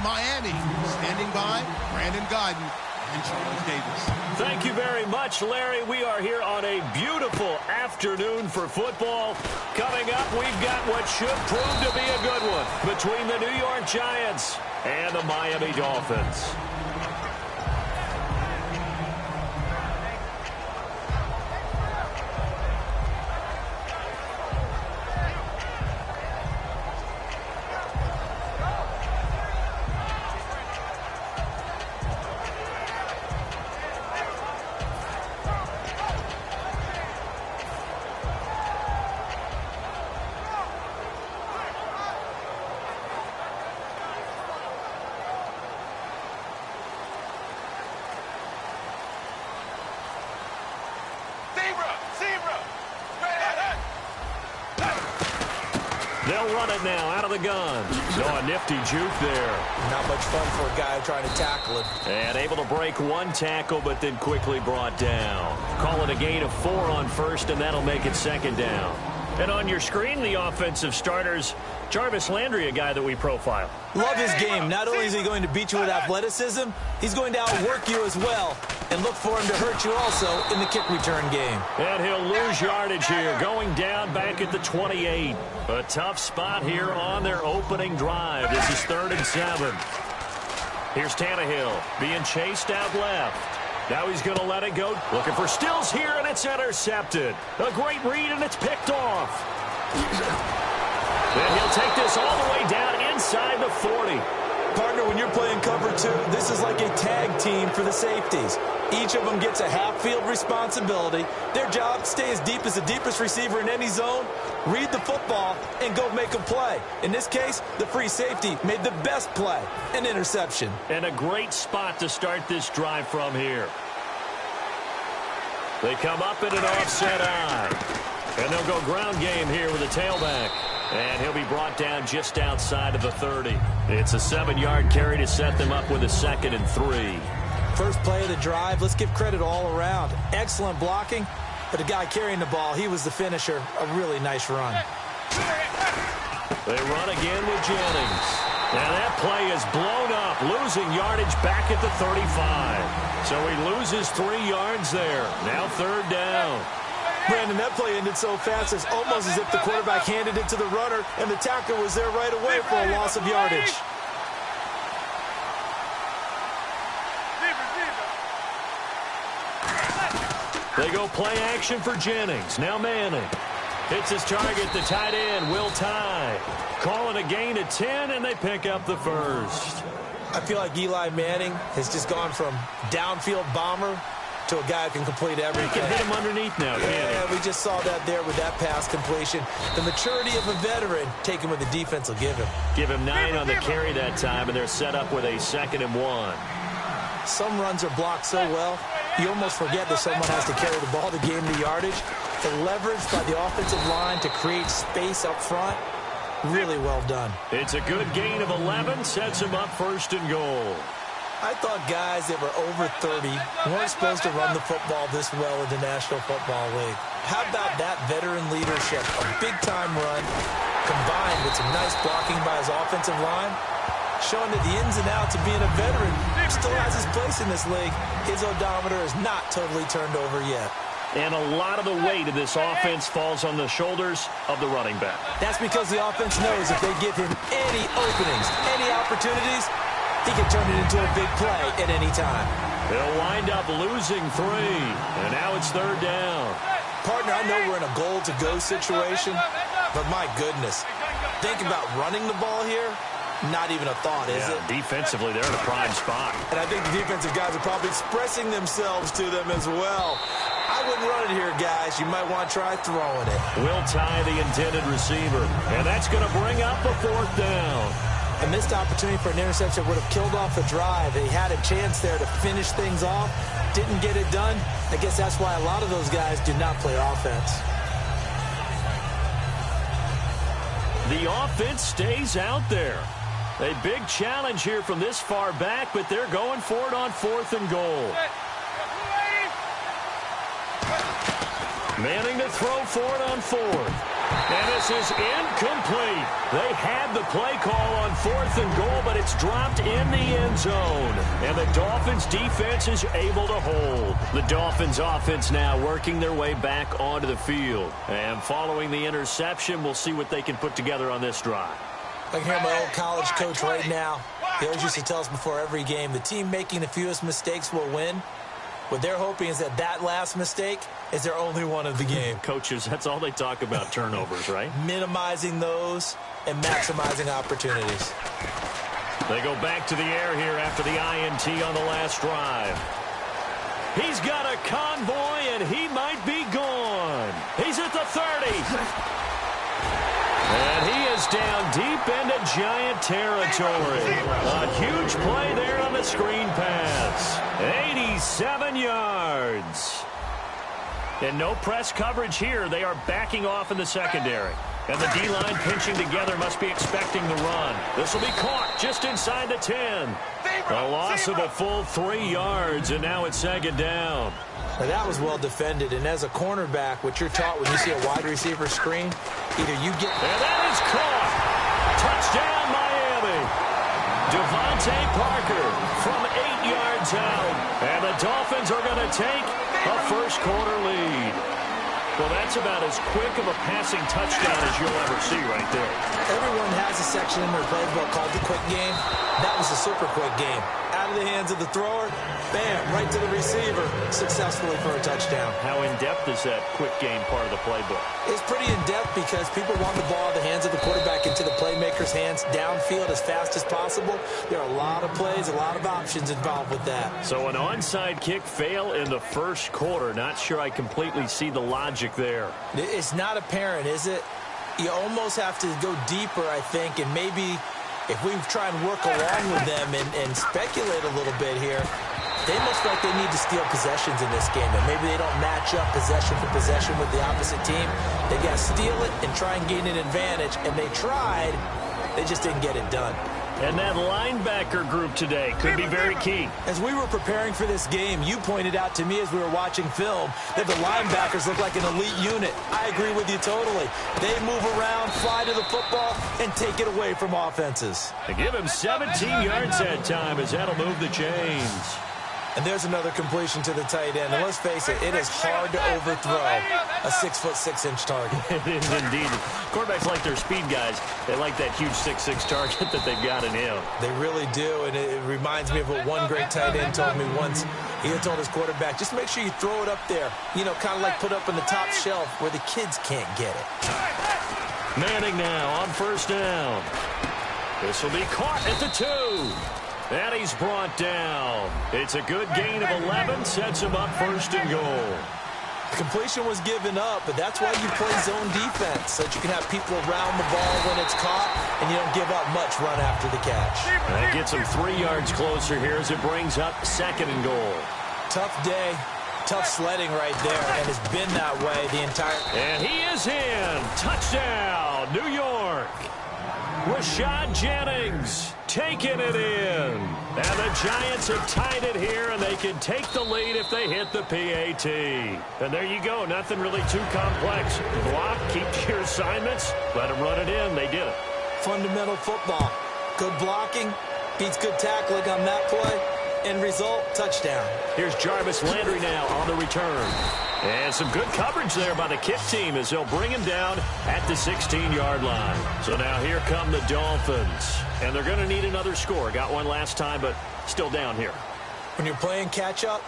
Miami. Standing by, Brandon Guyton and Charles Davis. Thank you very much, Larry. We are here on a beautiful afternoon for football. Coming up, we've got what should prove to be a good one between the New York Giants and the Miami Dolphins. They'll run it now out of the gun. So a nifty juke there. Not much fun for a guy trying to tackle it. And able to break one tackle, but then quickly brought down. Call it a gain of 4 on first, and that'll make it second down. And on your screen, the offensive starters, Jarvis Landry, a guy that we profile. Love his game. Not only is he going to beat you with athleticism, he's going to outwork you as well. And look for him to hurt you also in the kick return game. And he'll lose yardage here, going down back at the 28. A tough spot here on their opening drive. This is 3rd and 7. Here's Tannehill being chased out left. Now he's going to let it go. Looking for Stills here, and it's intercepted. A great read, and it's picked off. Then he'll take this all the way down inside the 40. Partner, when you're playing cover 2, this is like a tag team for the safeties. Each of them gets a half-field responsibility. Their job, stay as deep as the deepest receiver in any zone, read the football, and go make a play. In this case, the free safety made the best play, an interception. And a great spot to start this drive from here. They come up in an offset eye. And they'll go ground game here with a tailback. And he'll be brought down just outside of the 30. It's a 7-yard carry to set them up with a 2nd and 3. First play of the drive, let's give credit all around. Excellent blocking, but the guy carrying the ball, he was the finisher. A really nice run. They run again with Jennings. And that play is blown up, losing yardage back at the 35. So he loses 3 yards there. Now 3rd down. Brandon, that play ended so fast, it's almost as if the quarterback handed it to the runner, and the tackler was there right away for a loss of yardage. They go play action for Jennings. Now Manning. Hits his target, the tight end, Will Tye. Calling a gain of 10, and they pick up the first. I feel like Eli Manning has just gone from downfield bomber to a guy who can complete everything. He can hit him underneath now, can't he? Yeah, we just saw that there with that pass completion. The maturity of a veteran, taking what the defense will give him. Give him 9 on the carry that time, and they're set up with a 2nd and 1. Some runs are blocked so well, you almost forget that someone has to carry the ball to gain the yardage. The leverage by the offensive line to create space up front, really well done. It's a good gain of 11, sets him up 1st and goal. I thought guys that were over 30 weren't supposed to run the football this well in the National Football League. How about that veteran leadership? A big-time run combined with some nice blocking by his offensive line, showing that the ins and outs of being a veteran still has his place in this league. His odometer is not totally turned over yet. And a lot of the weight of this offense falls on the shoulders of the running back. That's because the offense knows if they give him any openings, any opportunities, he can turn it into a big play at any time. They'll wind up losing 3, and now it's 3rd down. Partner, I know we're in a goal-to-go situation, but my goodness, think about running the ball here. Not even a thought, is it? Defensively, they're in a prime spot. And I think the defensive guys are probably expressing themselves to them as well. I wouldn't run it here, guys. You might want to try throwing it. Will Tye, the intended receiver. And that's going to bring up a 4th down. A missed opportunity for an interception would have killed off the drive. He had a chance there to finish things off. Didn't get it done. I guess that's why a lot of those guys do not play offense. The offense stays out there. A big challenge here from this far back, but they're going for it on 4th and goal. Manning to throw for it on 4th. And this is incomplete. They had the play call on 4th and goal, but it's dropped in the end zone. And the Dolphins defense is able to hold. The Dolphins offense now working their way back onto the field. And following the interception, we'll see what they can put together on this drive. I can hear my old college coach right now. He always used to tell us before every game, the team making the fewest mistakes will win. What they're hoping is that last mistake is their only one of the game. Coaches, that's all they talk about, turnovers, right? Minimizing those and maximizing opportunities. They go back to the air here after the INT on the last drive. He's got a convoy, and he might be gone. He's at the 30. And he is down deep into Giant territory. A huge play there on the screen pass. 87 yards. And no press coverage here. They are backing off in the secondary. And the D-line pinching together must be expecting the run. This will be caught just inside the 10. A loss of a full 3 yards, and now it's second down. Now that was well defended, and as a cornerback, what you're taught when you see a wide receiver screen, either you get... And that is caught. Touchdown, Miami. Devontae Parker from 8 yards out. And the Dolphins are going to take a first-quarter lead. Well, that's about as quick of a passing touchdown as you'll ever see right there. Everyone has a section in their playbook called the quick game. That was a super quick game. Out of the hands of the thrower, bam, right to the receiver, successfully for a touchdown. How in-depth is that quick game part of the playbook? It's pretty in-depth because people want the ball out of the hands of the quarterback into the playmaker's hands downfield as fast as possible. There are a lot of plays, a lot of options involved with that. So an onside kick fail in the first quarter. Not sure I completely see the logic there. It's not apparent, is it? You almost have to go deeper, I think, and maybe if we try and work along with them and speculate a little bit here, they most likely need to steal possessions in this game, and maybe they don't match up possession for possession with the opposite team. They got to steal it and try and gain an advantage, and they tried. They just didn't get it done. And that linebacker group today could be very key. As we were preparing for this game, you pointed out to me as we were watching film that the linebackers look like an elite unit. I agree with you totally. They move around, fly to the football, and take it away from offenses. They give him 17 yards that time as that'll move the chains. And there's another completion to the tight end. And let's face it, it is hard to overthrow a 6'6" target. It is indeed. Quarterbacks like their speed guys. They like that huge 6'6" target that they've got in him. They really do, and it reminds me of what one great tight end told me once. He had told his quarterback, just make sure you throw it up there. You know, kind of like put up on the top shelf where the kids can't get it. Manning now on first down. This will be caught at the 2. And he's brought down. It's a good gain of 11, sets him up first and goal. The completion was given up, but that's why you play zone defense, so that you can have people around the ball when it's caught, and you don't give up much run after the catch. That gets him 3 yards closer here as it brings up second and goal. Tough day, tough sledding right there, and it's been that way the entire... And he is in. Touchdown, New York. Rashad Jennings taking it in. And the Giants have tied it here, and they can take the lead if they hit the PAT. And there you go. Nothing really too complex. Block, keep to your assignments, let them run it in. They did it. Fundamental football. Good blocking, beats good tackling on that play. End result, touchdown. Here's Jarvis Landry now on the return. And some good coverage there by the kick team as they'll bring him down at the 16-yard line. So now here come the Dolphins. And they're going to need another score. Got one last time, but still down here. When you're playing catch-up,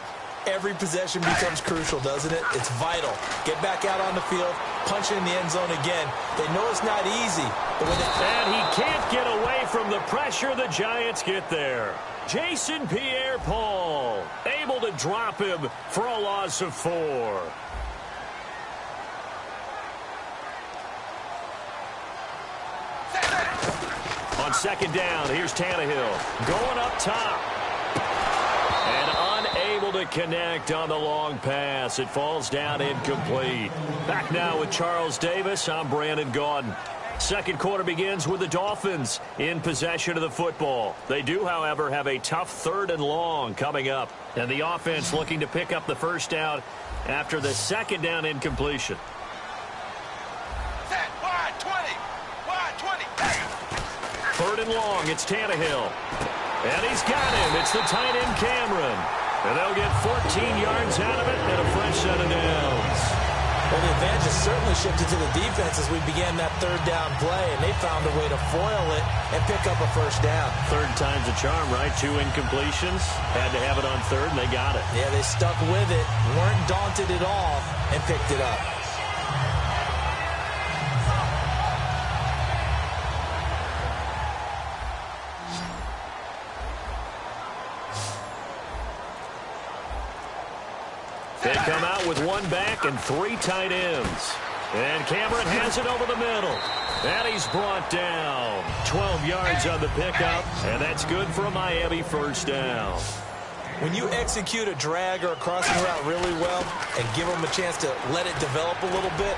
every possession becomes crucial, doesn't it? It's vital. Get back out on the field, punch in the end zone again. They know it's not easy, but when and he can't get away from the pressure. The Giants get there. Jason Pierre-Paul able to drop him for a loss of 4. On second down, here's Tannehill going up top. And unable to connect on the long pass. It falls down incomplete. Back now with Charles Davis. I'm Brandon Gaudin. Second quarter begins with the Dolphins in possession of the football. They do, however, have a tough 3rd and long coming up. And the offense looking to pick up the first down after the second down incompletion. and long. It's Tannehill. And he's got him. It's the tight end, Cameron. And they'll get 14 yards out of it and a fresh set of downs. Well, the advantage has certainly shifted to the defense as we began that third down play, and they found a way to foil it and pick up a first down. Third time's a charm, right? 2 incompletions. Had to have it on third, and they got it. Yeah, they stuck with it, weren't daunted at all, and picked it up. They come out with 1 back and 3 tight ends. And Cameron has it over the middle. And he's brought down. 12 yards on the pickup, and that's good for a Miami first down. When you execute a drag or a crossing route really well and give them a chance to let it develop a little bit.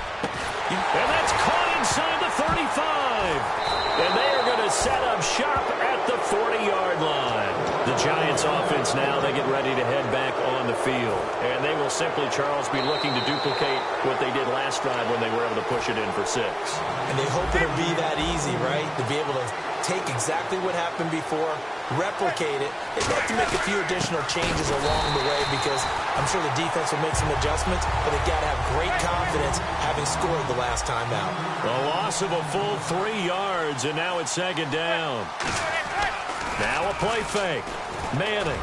And that's caught inside the 35. And they are going to set up shop at the 40-yard line. The Giants offense now, they get ready to head back on the field. And they will simply, Charles, be looking to duplicate what they did last drive when they were able to push it in for 6. And they hope it'll be that easy, right? To be able to take exactly what happened before, replicate it. They've got to make a few additional changes along the way because I'm sure the defense will make some adjustments, but they've got to have great confidence having scored the last time out. A loss of a full 3 yards, and now it's second down. Now a play fake. Manning.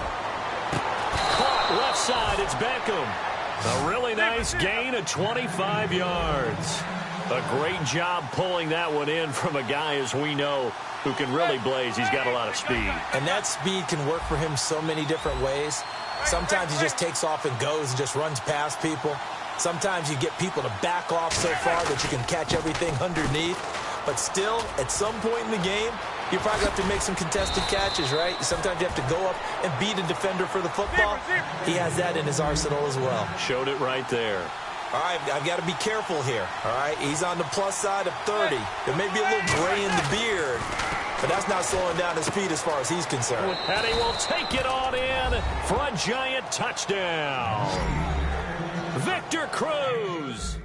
Caught left side. It's Beckham. A really nice gain of 25 yards. A great job pulling that one in from a guy, as we know, who can really blaze. He's got a lot of speed. And that speed can work for him so many different ways. Sometimes he just takes off and goes and just runs past people. Sometimes you get people to back off so far that you can catch everything underneath. But still, at some point in the game, you probably have to make some contested catches, right? Sometimes you have to go up and beat a defender for the football. He has that in his arsenal as well. Showed it right there. All right, I've got to be careful here, all right? He's on the plus side of 30. There may be a little gray in the beard, but that's not slowing down his speed as far as he's concerned. And he will take it on in for a giant touchdown. Victor Cruz.